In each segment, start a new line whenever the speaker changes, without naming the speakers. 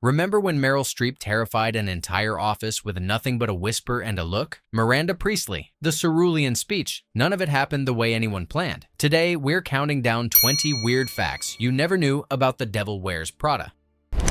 Remember when Meryl Streep terrified an entire office with nothing but a whisper and a look? Miranda Priestly, the cerulean speech. None of it happened the way anyone planned. Today, we're counting down 20 weird facts you never knew about The Devil Wears Prada.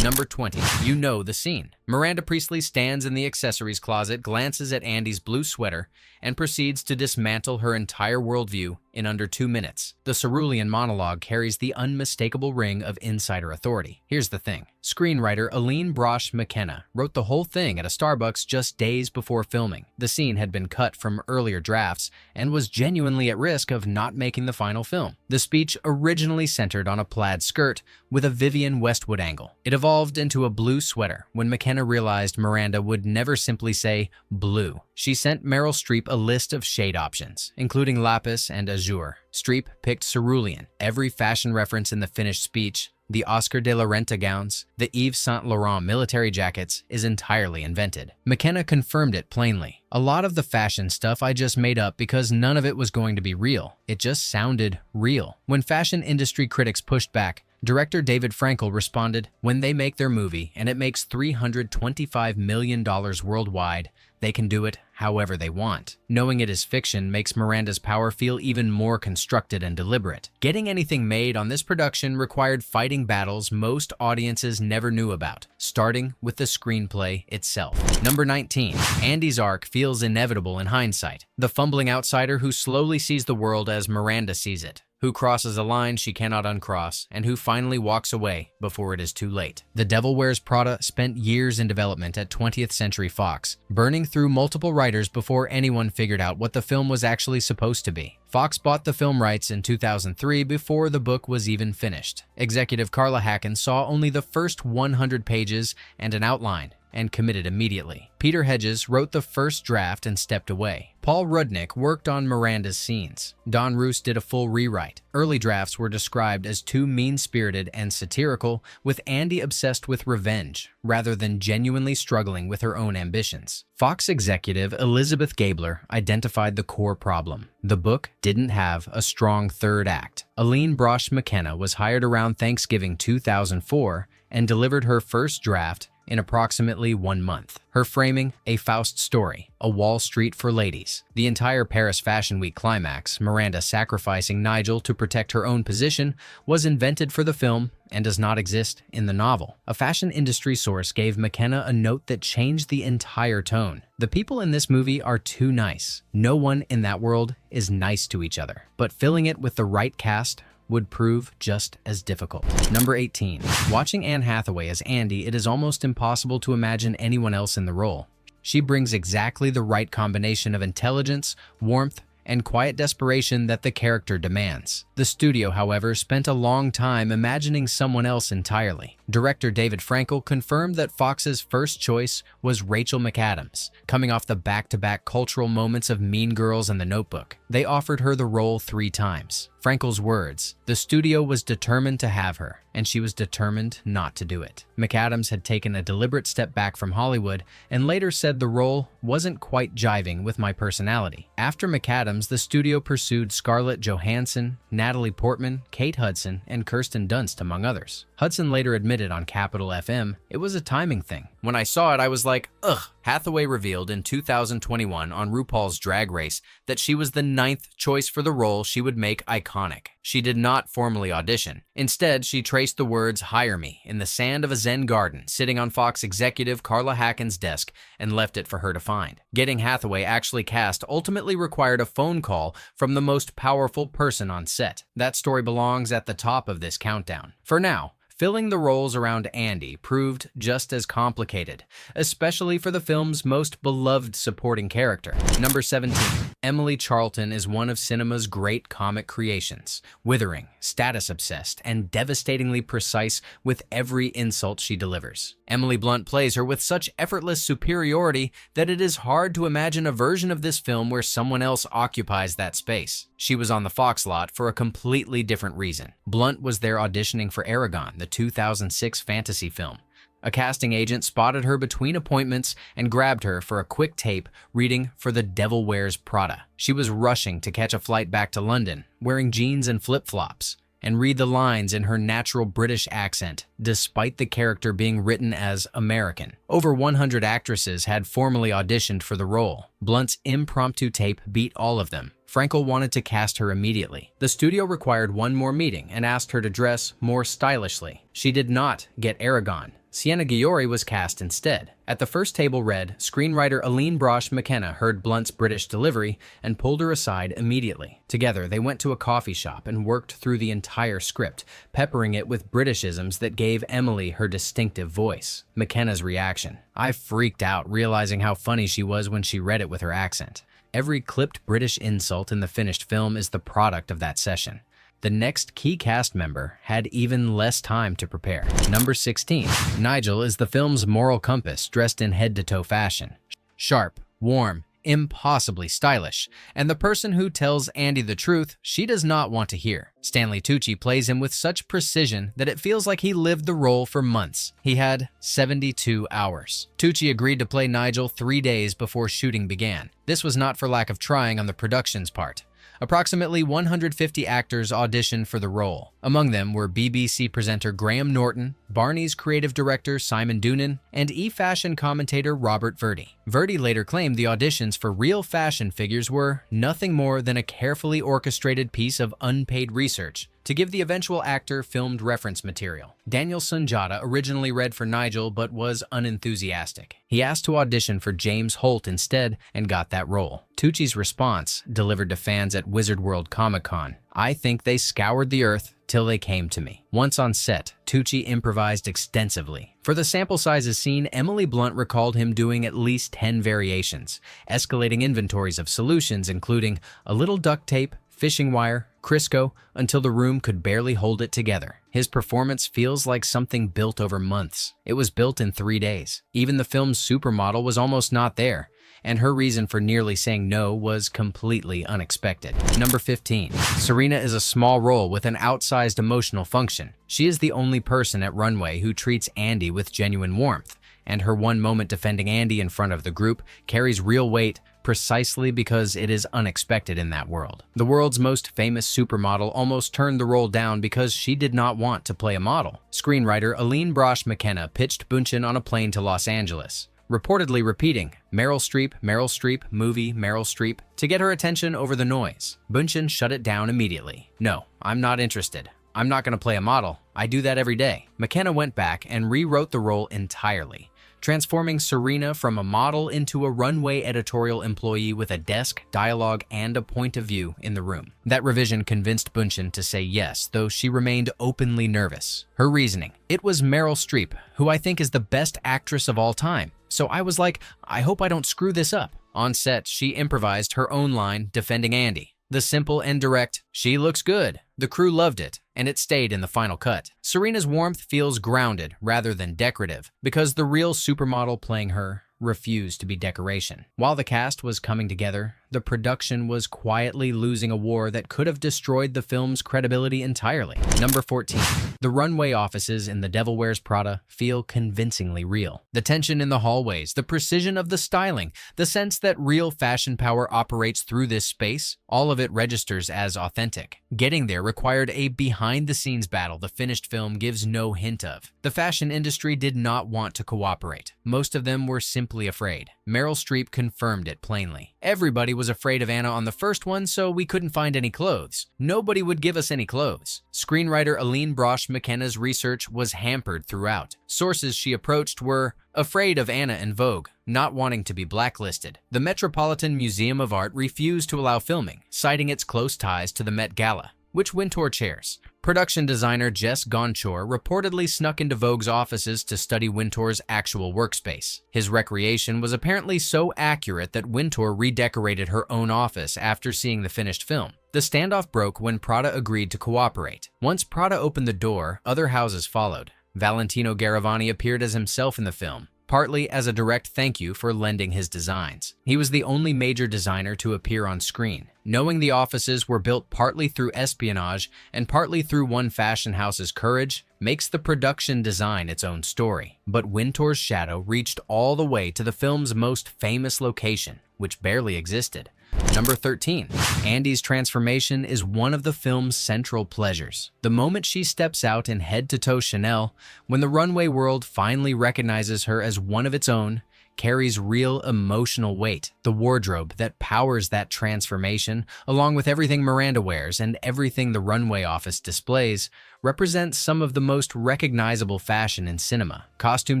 Number 20. You know the scene. Miranda Priestly stands in the accessories closet, glances at Andy's blue sweater, and proceeds to dismantle her entire worldview in under 2 minutes. The cerulean monologue carries the unmistakable ring of insider authority. Here's the thing. Screenwriter Aline Brosh McKenna wrote the whole thing at a Starbucks just days before filming. The scene had been cut from earlier drafts and was genuinely at risk of not making the final film. The speech originally centered on a plaid skirt with a Vivienne Westwood angle. It evolved into a blue sweater when McKenna realized Miranda would never simply say blue. She sent Meryl Streep a list of shade options, including lapis and azure. Streep picked cerulean. Every fashion reference in the finished speech, the Oscar de la Renta gowns, the Yves Saint Laurent military jackets, is entirely invented. McKenna confirmed it plainly. A lot of the fashion stuff I just made up because none of it was going to be real. It just sounded real. When fashion industry critics pushed back, director David Frankel responded, "When they make their movie and it makes $325 million worldwide, they can do it however they want." Knowing it is fiction makes Miranda's power feel even more constructed and deliberate. Getting anything made on this production required fighting battles most audiences never knew about, starting with the screenplay itself. Number 19. Andy's arc feels inevitable in hindsight. The fumbling outsider who slowly sees the world as Miranda sees it, who crosses a line she cannot uncross, and who finally walks away before it is too late. The Devil Wears Prada spent years in development at 20th Century Fox, burning through multiple writers before anyone figured out what the film was actually supposed to be. Fox bought the film rights in 2003 before the book was even finished. Executive Carla Hacken saw only the first 100 pages and an outline, and committed immediately. Peter Hedges wrote the first draft and stepped away. Paul Rudnick worked on Miranda's scenes. Don Roos did a full rewrite. Early drafts were described as too mean-spirited and satirical, with Andy obsessed with revenge, rather than genuinely struggling with her own ambitions. Fox executive Elizabeth Gabler identified the core problem. The book didn't have a strong third act. Aline Brosh McKenna was hired around Thanksgiving 2004 and delivered her first draft in approximately 1 month. Her framing, a Faust story, a Wall Street for ladies. The entire Paris Fashion Week climax, Miranda sacrificing Nigel to protect her own position, was invented for the film and does not exist in the novel. A fashion industry source gave McKenna a note that changed the entire tone. The people in this movie are too nice. No one in that world is nice to each other. But filling it with the right cast would prove just as difficult. Number 18. Watching Anne Hathaway as Andy, it is almost impossible to imagine anyone else in the role. She brings exactly the right combination of intelligence, warmth, and quiet desperation that the character demands. The studio, however, spent a long time imagining someone else entirely. Director David Frankel confirmed that Fox's first choice was Rachel McAdams, coming off the back-to-back cultural moments of Mean Girls and The Notebook. They offered her the role 3 times. Frankel's words, "The studio was determined to have her, and she was determined not to do it." McAdams had taken a deliberate step back from Hollywood and later said the role wasn't quite jiving with my personality. After McAdams, the studio pursued Scarlett Johansson, Natalie Portman, Kate Hudson, and Kirsten Dunst, among others. Hudson later admitted on Capital FM, "It was a timing thing. When I saw it, I was like, ugh." Hathaway revealed in 2021 on RuPaul's Drag Race that she was the 9th choice for the role she would make iconic. She did not formally audition. Instead, she traced the words "hire me" in the sand of a Zen garden sitting on Fox executive Carla Hacken's desk and left it for her to find. Getting Hathaway actually cast ultimately required a phone call from the most powerful person on set. That story belongs at the top of this countdown. For now, filling the roles around Andy proved just as complicated, especially for the film's most beloved supporting character. Number 17. Emily Charlton is one of cinema's great comic creations, withering, status-obsessed, and devastatingly precise with every insult she delivers. Emily Blunt plays her with such effortless superiority that it is hard to imagine a version of this film where someone else occupies that space. She was on the Fox lot for a completely different reason. Blunt was there auditioning for Aragon, the 2006 fantasy film. A casting agent spotted her between appointments and grabbed her for a quick tape reading for The Devil Wears Prada. She was rushing to catch a flight back to London, wearing jeans and flip-flops, and read the lines in her natural British accent, despite the character being written as American. Over 100 actresses had formally auditioned for the role. Blunt's impromptu tape beat all of them. Frankel wanted to cast her immediately. The studio required one more meeting and asked her to dress more stylishly. She did not get Aragon. Sienna Giori was cast instead. At the first table read, screenwriter Aline Brosh McKenna heard Blunt's British delivery and pulled her aside immediately. Together, they went to a coffee shop and worked through the entire script, peppering it with Britishisms that gave Emily her distinctive voice. McKenna's reaction: "I freaked out realizing how funny she was when she read it with her accent." Every clipped British insult in the finished film is the product of that session. The next key cast member had even less time to prepare. Number 16. Nigel is the film's moral compass, dressed in head-to-toe fashion. Sharp, warm, impossibly stylish, and the person who tells Andy the truth she does not want to hear. Stanley Tucci plays him with such precision that it feels like he lived the role for months. He had 72 hours. Tucci agreed to play Nigel 3 days before shooting began. This was not for lack of trying on the production's part. Approximately 150 actors auditioned for the role. Among them were BBC presenter Graham Norton, Barney's creative director Simon Doonan, and e-fashion commentator Robert Verdi. Verdi later claimed the auditions for real fashion figures were nothing more than a carefully orchestrated piece of unpaid research to give the eventual actor filmed reference material. Daniel Sunjata originally read for Nigel but was unenthusiastic. He asked to audition for James Holt instead and got that role. Tucci's response, delivered to fans at Wizard World Comic-Con: "I think they scoured the earth till they came to me." Once on set, Tucci improvised extensively. For the sample sizes seen, Emily Blunt recalled him doing at least 10 variations, escalating inventories of solutions including a little duct tape, fishing wire, Crisco, until the room could barely hold it together. His performance feels like something built over months. It was built in 3 days. Even the film's supermodel was almost not there, and her reason for nearly saying no was completely unexpected. Number 15. Serena is a small role with an outsized emotional function. She is the only person at Runway who treats Andy with genuine warmth, and her one moment defending Andy in front of the group carries real weight precisely because it is unexpected in that world. The world's most famous supermodel almost turned the role down because she did not want to play a model. Screenwriter Aline Brosh McKenna pitched Bunchen on a plane to Los Angeles, reportedly repeating, Meryl Streep, movie, Meryl Streep, to get her attention over the noise. Bunchen shut it down immediately. "No, I'm not interested. I'm not going to play a model. I do that every day." McKenna went back and rewrote the role entirely, transforming Serena from a model into a Runway editorial employee with a desk, dialogue, and a point of view in the room. That revision convinced Bunchen to say yes, though she remained openly nervous. Her reasoning: "It was Meryl Streep, who I think is the best actress of all time. So I was like, I hope I don't screw this up." On set, she improvised her own line defending Andy. The simple and direct, "She looks good." The crew loved it, and it stayed in the final cut. Serena's warmth feels grounded rather than decorative, because the real supermodel playing her refused to be decoration. While the cast was coming together, the production was quietly losing a war that could have destroyed the film's credibility entirely. Number 14. The runway offices in The Devil Wears Prada feel convincingly real. The tension in the hallways, the precision of the styling, the sense that real fashion power operates through this space, all of it registers as authentic. Getting there required a behind-the-scenes battle the finished film gives no hint of. The fashion industry did not want to cooperate. Most of them were simply afraid. Meryl Streep confirmed it plainly. "Everybody was afraid of Anna on the first one, so we couldn't find any clothes. Nobody would give us any clothes." Screenwriter Aline Brosh McKenna's research was hampered throughout. Sources she approached were afraid of Anna and Vogue, not wanting to be blacklisted. The Metropolitan Museum of Art refused to allow filming, citing its close ties to the Met Gala, which Wintour chairs. Production designer Jess Gonchor reportedly snuck into Vogue's offices to study Wintour's actual workspace. His recreation was apparently so accurate that Wintour redecorated her own office after seeing the finished film. The standoff broke when Prada agreed to cooperate. Once Prada opened the door, other houses followed. Valentino Garavani appeared as himself in the film, partly as a direct thank you for lending his designs. He was the only major designer to appear on screen. Knowing the offices were built partly through espionage and partly through one fashion house's courage makes the production design its own story. But Wintour's shadow reached all the way to the film's most famous location, which barely existed. Number 13. Andy's transformation is one of the film's central pleasures. The moment she steps out in head-to-toe Chanel, when the runway world finally recognizes her as one of its own, carries real emotional weight. The wardrobe that powers that transformation, along with everything Miranda wears and everything the runway office displays, represents some of the most recognizable fashion in cinema. Costume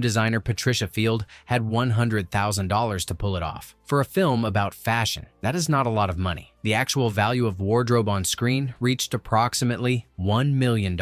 designer Patricia Field had $100,000 to pull it off. For a film about fashion, that is not a lot of money. The actual value of wardrobe on screen reached approximately $1 million.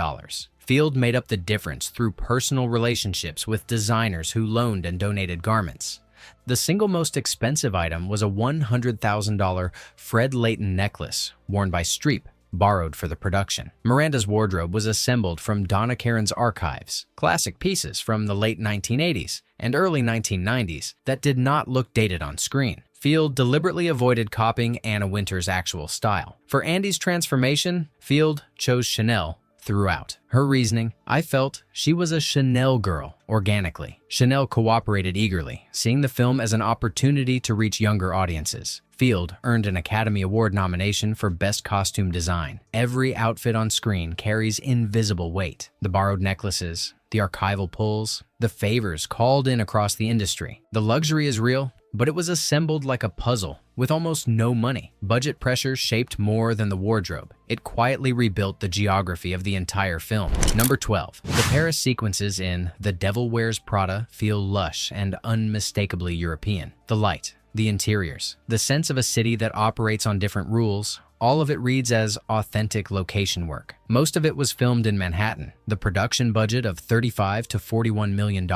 Field made up the difference through personal relationships with designers who loaned and donated garments. The single most expensive item was a $100,000 Fred Leighton necklace worn by Streep, borrowed for the production. Miranda's wardrobe was assembled from Donna Karan's archives, classic pieces from the late 1980s and early 1990s that did not look dated on screen. Field deliberately avoided copying Anna Wintour's actual style. For Andy's transformation, Field chose Chanel throughout. Her reasoning: I felt she was a Chanel girl organically. Chanel cooperated eagerly, seeing the film as an opportunity to reach younger audiences. Field earned an Academy Award nomination for Best Costume Design. Every outfit on screen carries invisible weight. The borrowed necklaces, the archival pulls, the favors called in across the industry. The luxury is real, but it was assembled like a puzzle with almost no money. Budget pressure shaped more than the wardrobe. It quietly rebuilt the geography of the entire film. Number 12. The Paris sequences in The Devil Wears Prada feel lush and unmistakably European. The light, the interiors, the sense of a city that operates on different rules, all of it reads as authentic location work. Most of it was filmed in Manhattan. The production budget of $35 to $41 million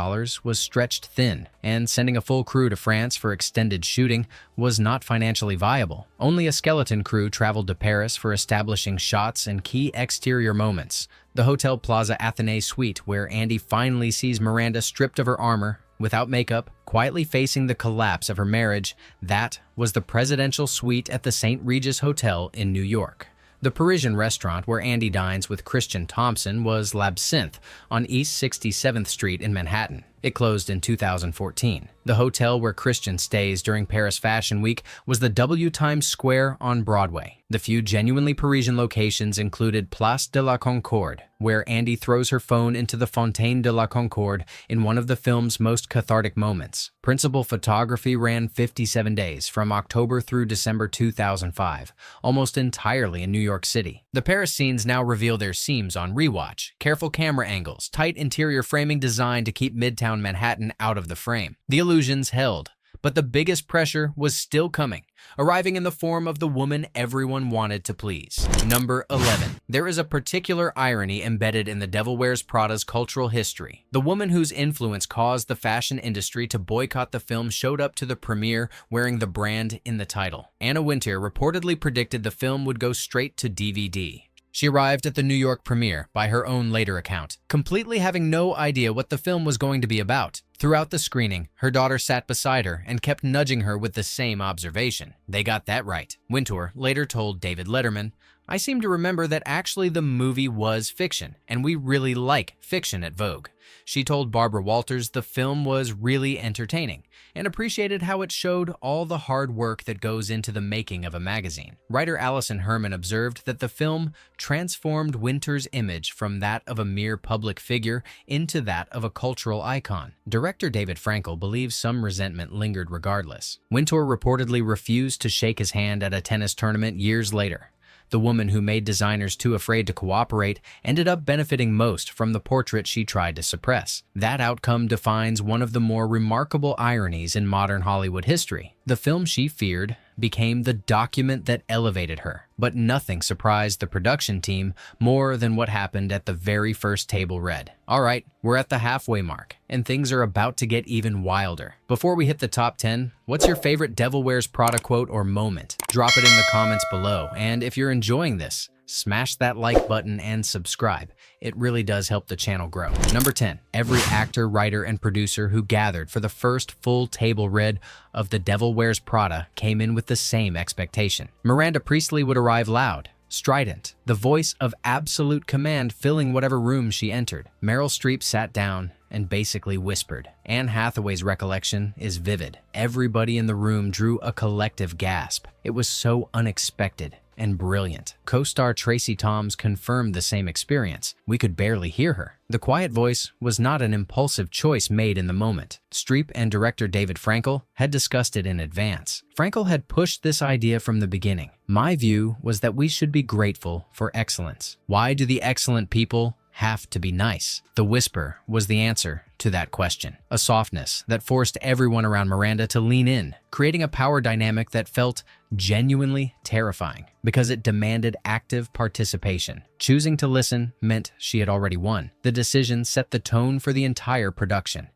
was stretched thin, and sending a full crew to France for extended shooting was not financially viable. Only a skeleton crew traveled to Paris for establishing shots and key exterior moments. The Hotel Plaza Athénée suite, where Andy finally sees Miranda stripped of her armor, without makeup, quietly facing the collapse of her marriage, that was the presidential suite at the St. Regis Hotel in New York. The Parisian restaurant where Andy dines with Christian Thompson was L'Absinthe on East 67th Street in Manhattan. It closed in 2014. The hotel where Christian stays during Paris Fashion Week was the W Times Square on Broadway. The few genuinely Parisian locations included Place de la Concorde, where Andy throws her phone into the Fontaine de la Concorde in one of the film's most cathartic moments. Principal photography ran 57 days from October through December 2005, almost entirely in New York City. The Paris scenes now reveal their seams on rewatch, careful camera angles, tight interior framing designed to keep Midtown Manhattan out of the frame. The illusions held, but the biggest pressure was still coming, arriving in the form of the woman everyone wanted to please. Number 11. There is a particular irony embedded in The Devil Wears Prada's cultural history. The woman whose influence caused the fashion industry to boycott the film showed up to the premiere wearing the brand in the title. Anna Wintour reportedly predicted the film would go straight to DVD. She arrived at the New York premiere, by her own later account, completely having no idea what the film was going to be about. Throughout the screening, her daughter sat beside her and kept nudging her with the same observation. They got that right. Wintour later told David Letterman, "I seem to remember that actually the movie was fiction, and we really like fiction at Vogue." She told Barbara Walters the film was really entertaining and appreciated how it showed all the hard work that goes into the making of a magazine. Writer Alison Herman observed that the film transformed Wintour's image from that of a mere public figure into that of a cultural icon. Director David Frankel believes some resentment lingered regardless. Wintour reportedly refused to shake his hand at a tennis tournament years later. The woman who made designers too afraid to cooperate ended up benefiting most from the portrait she tried to suppress. That outcome defines one of the more remarkable ironies in modern Hollywood history. The film she feared became the document that elevated her. But nothing surprised the production team more than what happened at the very first table read. All right, we're at the halfway mark, and things are about to get even wilder. Before we hit the top 10, what's your favorite Devil Wears Prada quote or moment? Drop it in the comments below, and if you're enjoying this, smash that like button and subscribe. It really does help the channel grow. Number 10. Every actor, writer, and producer who gathered for the first full table read of The Devil Wears Prada came in with the same expectation. Miranda Priestly would arrive loud, strident, the voice of absolute command filling whatever room she entered. Meryl Streep sat down, and basically whispered. Anne Hathaway's recollection is vivid. Everybody in the room drew a collective gasp. It was so unexpected and brilliant. Co-star Tracy Toms confirmed the same experience. We could barely hear her. The quiet voice was not an impulsive choice made in the moment. Streep and director David Frankel had discussed it in advance. Frankel had pushed this idea from the beginning. My view was that we should be grateful for excellence. Why do the excellent people have to be nice? The whisper was the answer to that question. A softness that forced everyone around Miranda to lean in, creating a power dynamic that felt genuinely terrifying because it demanded active participation. Choosing to listen meant she had already won. The decision set the tone for the entire production.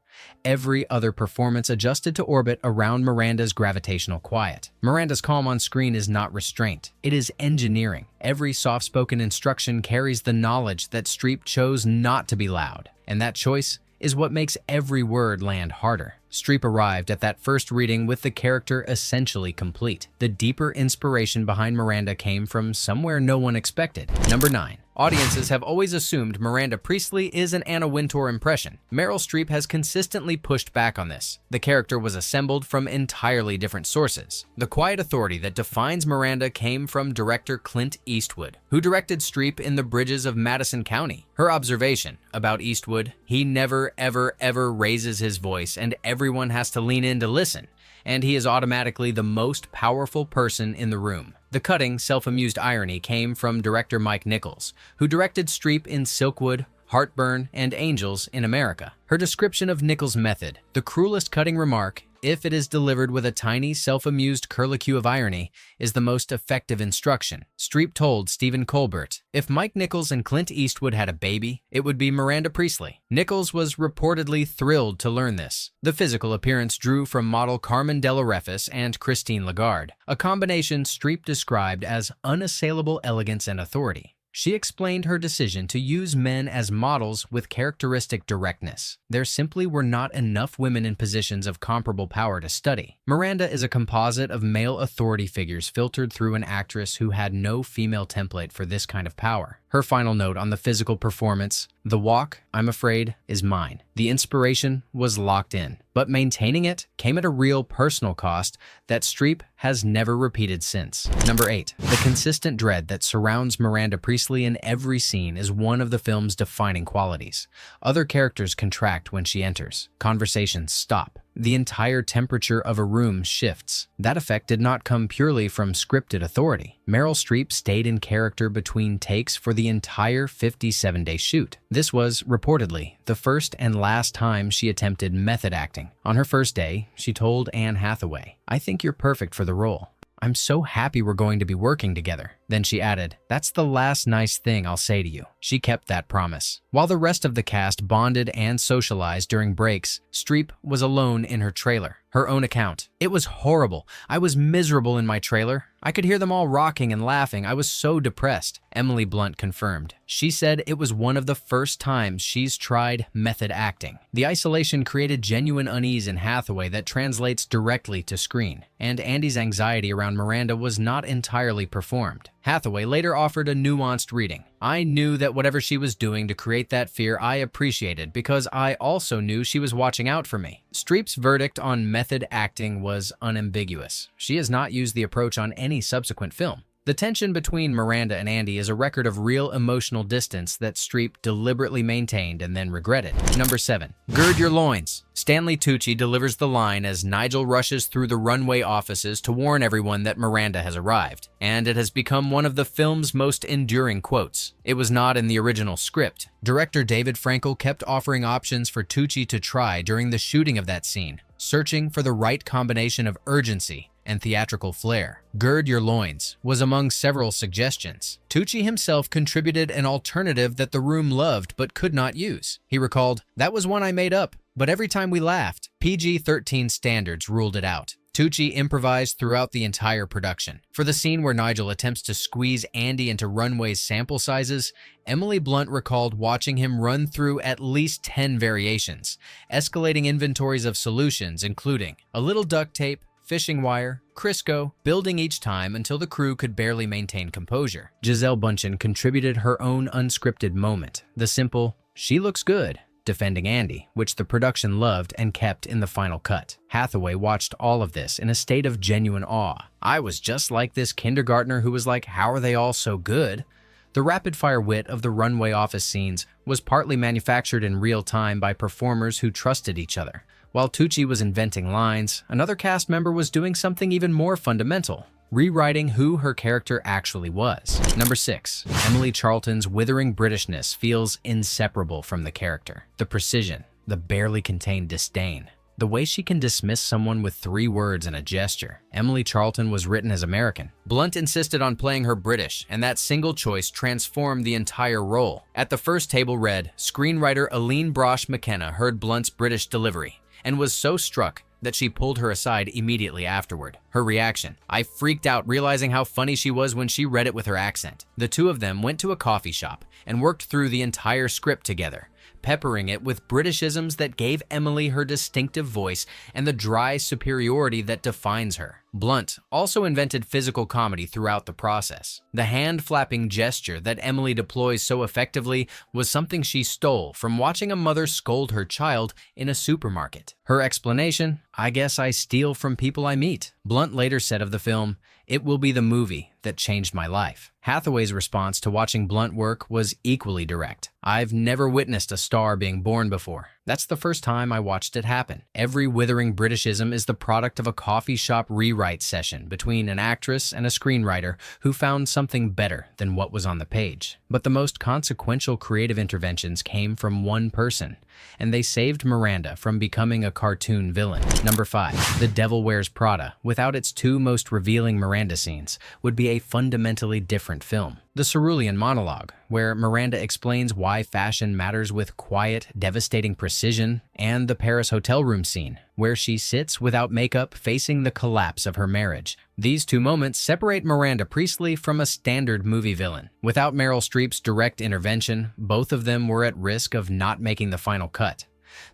Every other performance adjusted to orbit around Miranda's gravitational quiet. Miranda's calm on screen is not restraint. It is engineering. Every soft-spoken instruction carries the knowledge that Streep chose not to be loud. And that choice is what makes every word land harder. Streep arrived at that first reading with the character essentially complete. The deeper inspiration behind Miranda came from somewhere no one expected. Number 9. Audiences have always assumed Miranda Priestly is an Anna Wintour impression. Meryl Streep has consistently pushed back on this. The character was assembled from entirely different sources. The quiet authority that defines Miranda came from director Clint Eastwood, who directed Streep in The Bridges of Madison County. Her observation about Eastwood: he never ever raises his voice and everyone has to lean in to listen, and he is automatically the most powerful person in the room. The cutting, self-amused irony came from director Mike Nichols, who directed Streep in Silkwood, Heartburn, and Angels in America. Her description of Nichols' method: the cruelest cutting remark, if it is delivered with a tiny, self-amused curlicue of irony, is the most effective instruction. Streep told Stephen Colbert, "If Mike Nichols and Clint Eastwood had a baby, it would be Miranda Priestly." Nichols was reportedly thrilled to learn this. The physical appearance drew from model Carmen De La Refis and Christine Lagarde, a combination Streep described as unassailable elegance and authority. She explained her decision to use men as models with characteristic directness. There simply were not enough women in positions of comparable power to study. Miranda is a composite of male authority figures filtered through an actress who had no female template for this kind of power. Her final note on the physical performance: the walk, I'm afraid, is mine. The inspiration was locked in, but maintaining it came at a real personal cost that Streep has never repeated since. Number 8. The consistent dread that surrounds Miranda Priestly in every scene is one of the film's defining qualities. Other characters contract when she enters. Conversations stop. The entire temperature of a room shifts. That effect did not come purely from scripted authority. Meryl Streep stayed in character between takes for the entire 57-day shoot. This was, reportedly, the first and last time she attempted method acting. On her first day, she told Anne Hathaway, "I think you're perfect for the role. I'm so happy we're going to be working together." Then she added, "That's the last nice thing I'll say to you." She kept that promise. While the rest of the cast bonded and socialized during breaks, Streep was alone in her trailer. Her own account: "It was horrible. I was miserable in my trailer. I could hear them all rocking and laughing. I was so depressed." Emily Blunt confirmed. She said it was one of the first times she's tried method acting. The isolation created genuine unease in Hathaway that translates directly to screen, and Andy's anxiety around Miranda was not entirely performed. Hathaway later offered a nuanced reading. "I knew that whatever she was doing to create that fear I appreciated because I also knew she was watching out for me." Streep's verdict on method acting was unambiguous. She has not used the approach on any subsequent film. The tension between Miranda and Andy is a record of real emotional distance that Streep deliberately maintained and then regretted. Number 7. Gird your loins. Stanley Tucci delivers the line as Nigel rushes through the runway offices to warn everyone that Miranda has arrived, and it has become one of the film's most enduring quotes. It was not in the original script. Director David Frankel kept offering options for Tucci to try during the shooting of that scene, searching for the right combination of urgency and theatrical flair. "Gird your loins" was among several suggestions. Tucci himself contributed an alternative that the room loved but could not use. He recalled, "That was one I made up, but every time we laughed, PG-13 standards ruled it out." Tucci improvised throughout the entire production. For the scene where Nigel attempts to squeeze Andy into runway's sample sizes, Emily Blunt recalled watching him run through at least 10 variations, escalating inventories of solutions including a little duct tape, fishing wire, Crisco, building each time until the crew could barely maintain composure. Gisele Bündchen contributed her own unscripted moment, the simple, "She looks good," defending Andy, which the production loved and kept in the final cut. Hathaway watched all of this in a state of genuine awe. "I was just like this kindergartner who was like, how are they all so good?" The rapid-fire wit of the runway office scenes was partly manufactured in real time by performers who trusted each other. While Tucci was inventing lines, another cast member was doing something even more fundamental, rewriting who her character actually was. Number 6. Emily Charlton's withering Britishness feels inseparable from the character. The precision, the barely contained disdain, the way she can dismiss someone with 3 words and a gesture. Emily Charlton was written as American. Blunt insisted on playing her British, and that single choice transformed the entire role. At the first table read, screenwriter Aline Brosh McKenna heard Blunt's British delivery and was so struck that she pulled her aside immediately afterward. Her reaction: "I freaked out realizing how funny she was when she read it with her accent." The two of them went to a coffee shop and worked through the entire script together, peppering it with Britishisms that gave Emily her distinctive voice and the dry superiority that defines her. Blunt also invented physical comedy throughout the process. The hand-flapping gesture that Emily deploys so effectively was something she stole from watching a mother scold her child in a supermarket. Her explanation: "I guess I steal from people I meet." Blunt later said of the film, "It will be the movie that changed my life." Hathaway's response to watching Blunt work was equally direct. "I've never witnessed a star being born before. That's the first time I watched it happen." Every withering Britishism is the product of a coffee shop rewrite session between an actress and a screenwriter who found something better than what was on the page. But the most consequential creative interventions came from one person, and they saved Miranda from becoming a cartoon villain. Number 5. The Devil Wears Prada, without its 2 most revealing Miranda scenes, would be a fundamentally different film. The cerulean monologue, where Miranda explains why fashion matters with quiet, devastating precision, and the Paris hotel room scene, where she sits without makeup facing the collapse of her marriage. These 2 moments separate Miranda Priestly from a standard movie villain. Without Meryl Streep's direct intervention, both of them were at risk of not making the final cut.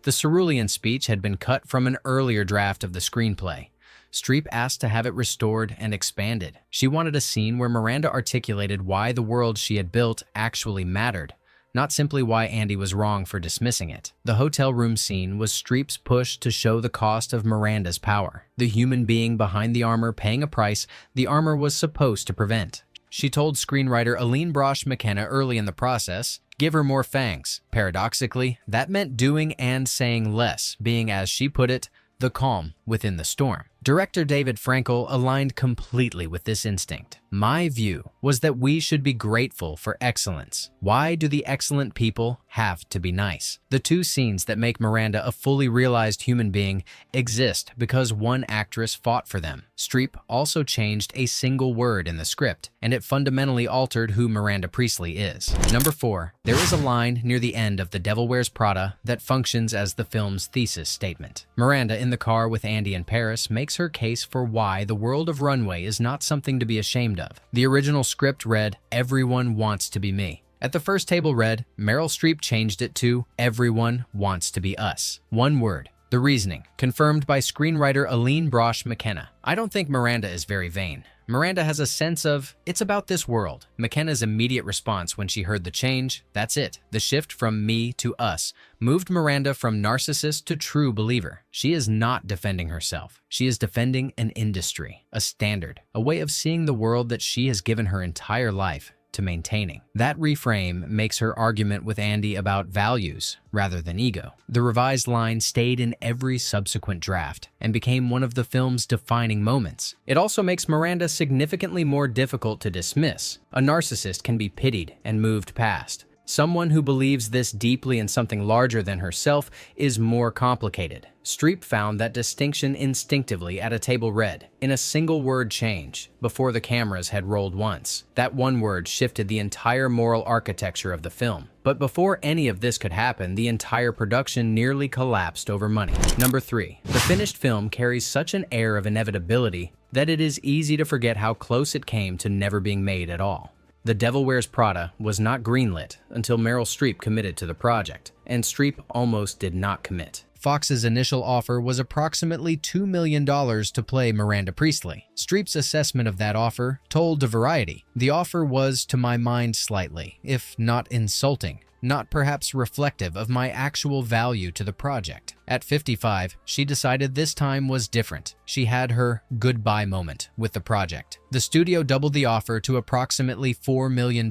The cerulean speech had been cut from an earlier draft of the screenplay. Streep asked to have it restored and expanded. She wanted a scene where Miranda articulated why the world she had built actually mattered, not simply why Andy was wrong for dismissing it. The hotel room scene was Streep's push to show the cost of Miranda's power, the human being behind the armor paying a price the armor was supposed to prevent. She told screenwriter Aline Brosh McKenna early in the process, "Give her more fangs." Paradoxically, that meant doing and saying less, being, as she put it, the calm within the storm. Director David Frankel aligned completely with this instinct. "My view was that we should be grateful for excellence. Why do the excellent people have to be nice?" The 2 scenes that make Miranda a fully realized human being exist because one actress fought for them. Streep also changed a single word in the script, and it fundamentally altered who Miranda Priestly is. Number 4. There is a line near the end of The Devil Wears Prada that functions as the film's thesis statement. Miranda, in the car with Andy in Paris, makes her case for why the world of runway is not something to be ashamed of. The original script read, "Everyone wants to be me." At the first table read, Meryl Streep changed it to, "Everyone wants to be us." One word. The reasoning, confirmed by screenwriter Aline Brosh McKenna. "I don't think Miranda is very vain. Miranda has a sense of, it's about this world." McKenna's immediate response when she heard the change: "That's it. The shift from me to us moved Miranda from narcissist to true believer." She is not defending herself. She is defending an industry, a standard, a way of seeing the world that she has given her entire life to maintaining. That reframe makes her argument with Andy about values rather than ego. The revised line stayed in every subsequent draft and became one of the film's defining moments. It also makes Miranda significantly more difficult to dismiss. A narcissist can be pitied and moved past. Someone who believes this deeply in something larger than herself is more complicated. Streep found that distinction instinctively at a table read, in a single word change, before the cameras had rolled once. That one word shifted the entire moral architecture of the film. But before any of this could happen, the entire production nearly collapsed over money. Number 3. The finished film carries such an air of inevitability that it is easy to forget how close it came to never being made at all. The Devil Wears Prada was not greenlit until Meryl Streep committed to the project, and Streep almost did not commit. Fox's initial offer was approximately $2 million to play Miranda Priestly. Streep's assessment of that offer told Variety, "The offer was, to my mind, slightly, if not insulting, not perhaps reflective of my actual value to the project. At 55, she decided this time was different. She had her goodbye moment with the project. The studio doubled the offer to approximately $4 million.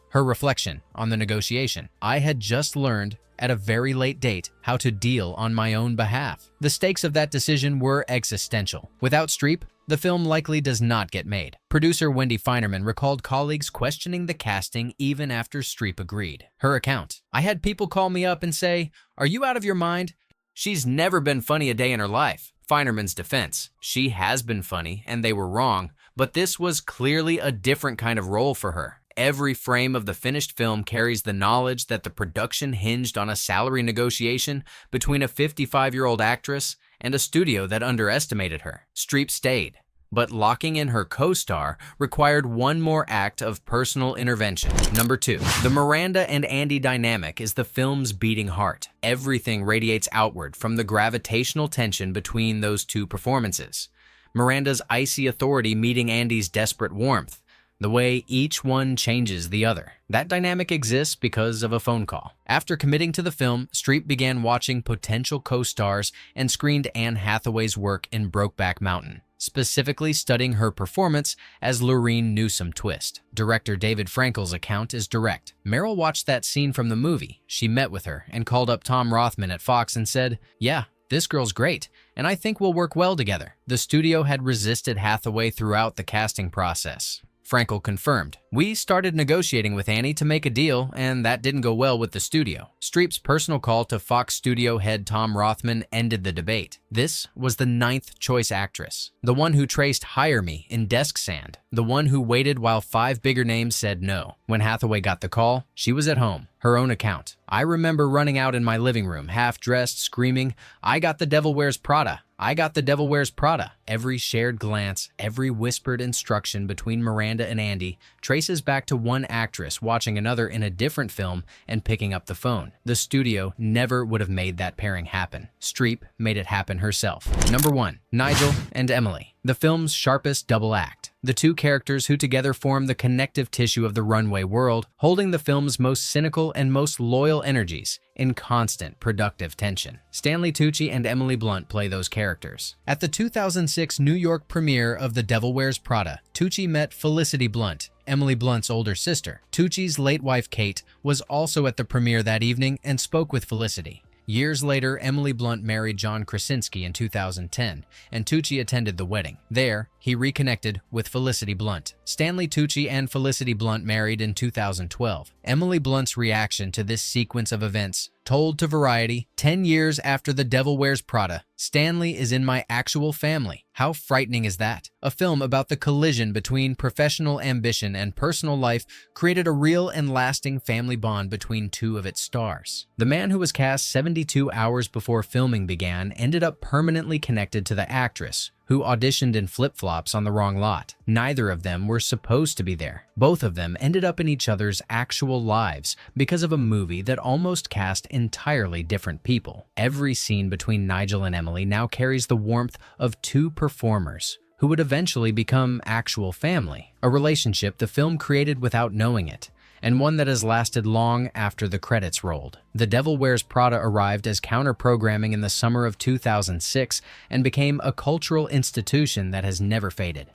Her reflection on the negotiation: I had just learned at a very late date how to deal on my own behalf. The stakes of that decision were existential. Without Streep, the film likely does not get made. Producer Wendy Finerman recalled colleagues questioning the casting even after Streep agreed. Her account: I had people call me up and say, "Are you out of your mind? She's never been funny a day in her life." Finerman's defense: she has been funny and they were wrong, but this was clearly a different kind of role for her. Every frame of the finished film carries the knowledge that the production hinged on a salary negotiation between a 55-year-old actress and a studio that underestimated her. Streep stayed, but locking in her co-star required one more act of personal intervention. Number 2. The Miranda and Andy dynamic is the film's beating heart. Everything radiates outward from the gravitational tension between those two performances. Miranda's icy authority meeting Andy's desperate warmth. The way each one changes the other. That dynamic exists because of a phone call. After committing to the film, Streep began watching potential co-stars and screened Anne Hathaway's work in Brokeback Mountain, specifically studying her performance as Lorene Newsome Twist. Director David Frankel's account is direct. Meryl watched that scene from the movie. She met with her and called up Tom Rothman at Fox and said, "Yeah, this girl's great, and I think we'll work well together." The studio had resisted Hathaway throughout the casting process. Frankel confirmed, "We started negotiating with Annie to make a deal, and that didn't go well with the studio." Streep's personal call to Fox studio head Tom Rothman ended the debate. This was the 9th choice actress, the one who traced "Hire Me" in desk sand, the one who waited while 5 bigger names said no. When Hathaway got the call, she was at home. Her own account: I remember running out in my living room, half-dressed, screaming, "I got the Devil Wears Prada! I got the Devil Wears Prada." Every shared glance, every whispered instruction between Miranda and Andy traces back to one actress watching another in a different film and picking up the phone. The studio never would have made that pairing happen. Streep made it happen herself. Number 1. Nigel and Emily, the film's sharpest double act. The two characters who together form the connective tissue of the runway world, holding the film's most cynical and most loyal energies in constant productive tension. Stanley Tucci and Emily Blunt play those characters. At the 2006 New York premiere of The Devil Wears Prada, Tucci met Felicity Blunt, Emily Blunt's older sister. Tucci's late wife Kate was also at the premiere that evening and spoke with Felicity. Years later, Emily Blunt married John Krasinski in 2010, and Tucci attended the wedding. There, he reconnected with Felicity Blunt. Stanley Tucci and Felicity Blunt married in 2012. Emily Blunt's reaction to this sequence of events told to Variety, 10 years after The Devil Wears Prada, "Stanley is in my actual family. How frightening is that?" A film about the collision between professional ambition and personal life created a real and lasting family bond between two of its stars. The man who was cast 72 hours before filming began ended up permanently connected to the actress, who auditioned in flip-flops on the wrong lot. Neither of them were supposed to be there. Both of them ended up in each other's actual lives because of a movie that almost cast entirely different people. Every scene between Nigel and Emily now carries the warmth of two performers who would eventually become actual family, a relationship the film created without knowing it, and one that has lasted long after the credits rolled. The Devil Wears Prada arrived as counter-programming in the summer of 2006 and became a cultural institution that has never faded.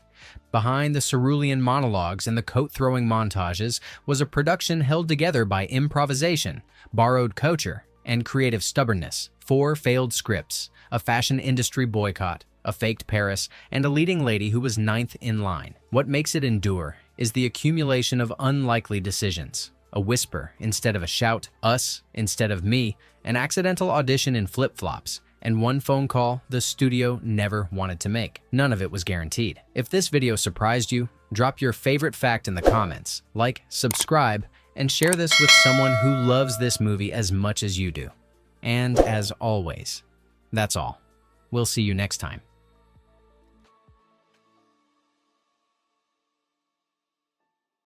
Behind the cerulean monologues and the coat-throwing montages was a production held together by improvisation, borrowed culture, and creative stubbornness. 4 failed scripts, a fashion industry boycott, a faked Paris, and a leading lady who was 9th in line. What makes it endure is the accumulation of unlikely decisions. A whisper instead of a shout, us instead of me, an accidental audition in flip-flops, and one phone call the studio never wanted to make. None of it was guaranteed. If this video surprised you, drop your favorite fact in the comments, like, subscribe, and share this with someone who loves this movie as much as you do. And as always, that's all. We'll see you next time.